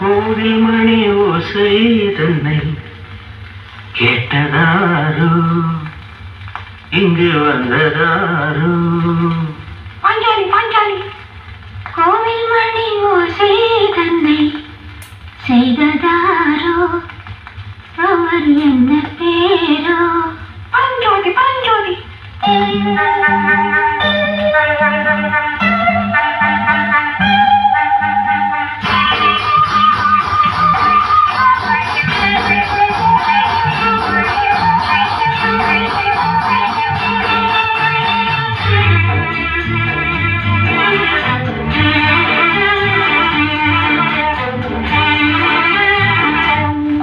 கோவில் மணி ஓசை தன்னை கேட்டதாரோ, இங்கு வந்ததாரோ? பாஞ்சாலி பாஞ்சாலி. கோவில் மணி ஓசை தன்னை செய்ததாரோ, அவர் என்ன பேரோ? பரஞ்சோதி பரஞ்சோதி.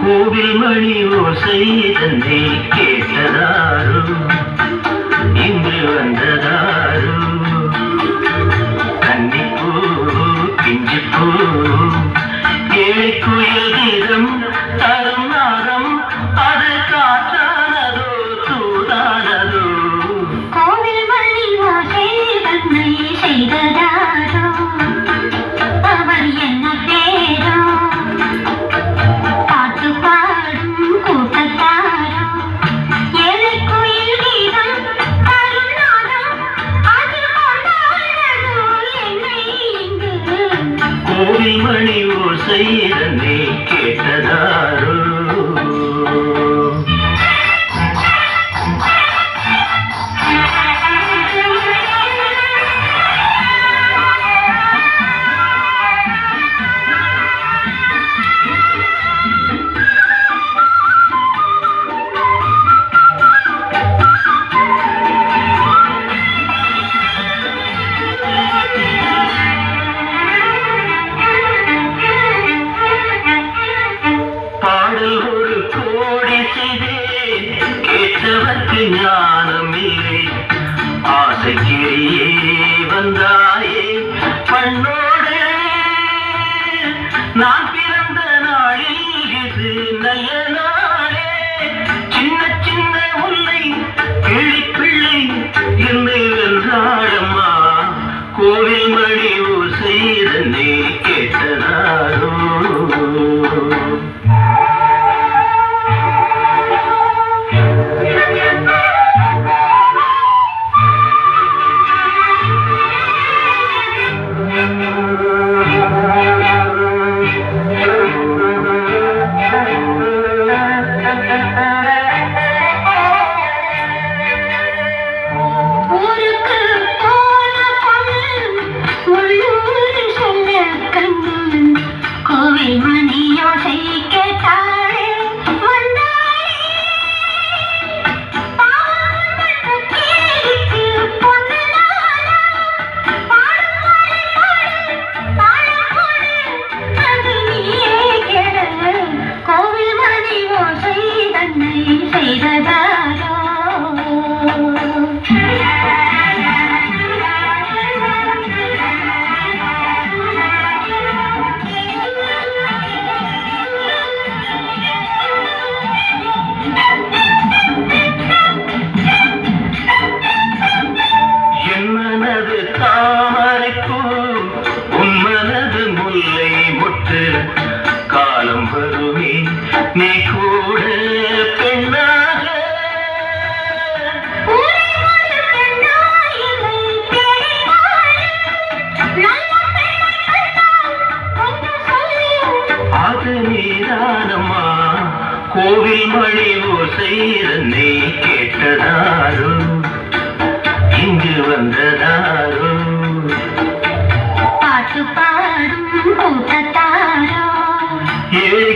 கோவில் மணி ஓசை தன்னை கேட்டதாரோ, இன்று வந்ததாரோ? கன்னிப்பூ பிஞ்சிப்பூ ஏழை குயில் கீதம் தரும் நாதம், அது காற்றானதோ தூதானதோ? கோவில் மணி ஓசை தன்னை செய்ததாரோ, அவர் என்ன பேரோ? பாட்டு பாடும் கூட்டத்தாரோ, ஏழை குயில் கீதம் தரும் நாதம், அது கொண்டாடுதோ என்னை இங்கு? கோவில் மணி ஓசை தன்னை கேட்டதாரோ? பாடல் ஒரு கோடி செய்தேன், கேட்டவர்க்கு ஞானம் இல்லை. ஆசைக்கிரியே வந்தாயே பண்ணோடு, நான் பிறந்த நாளில் இது நல்ல நாளே. சின்ன சின்ன முல்லை கிளிப்பிள்ளை என்னை வென்றாடம்மா, கோவில் மணி ஓசை தன்னை கேட்டதாரோ? ஊருக்கு போன பொண்ணு உள்ளூர் சொல்ல கண்ணு, கோவில் மணி ஓசை கேட்டாளே வந்தாளே. பாவப்பட்ட கேலிக்கு பொண்ணு நானா? பாடும் பாடு பாடு, அது நீயே கேளு. கோவில் மணி ஓசை தன்னை செய்ததாரோ? என் மனது தாமரைப்பூ, உன் மனது முல்லை மொட்டு. காலம் வருமே நீ கூட பெண்ணாக, அது நீதானம்மா. கோவில் மணி ஓசை தன்னை கேட்டதாரோ, இங்கு வந்ததாரோ? பாட்டு பாடும் கூட்டத்தாரோ, ஏழை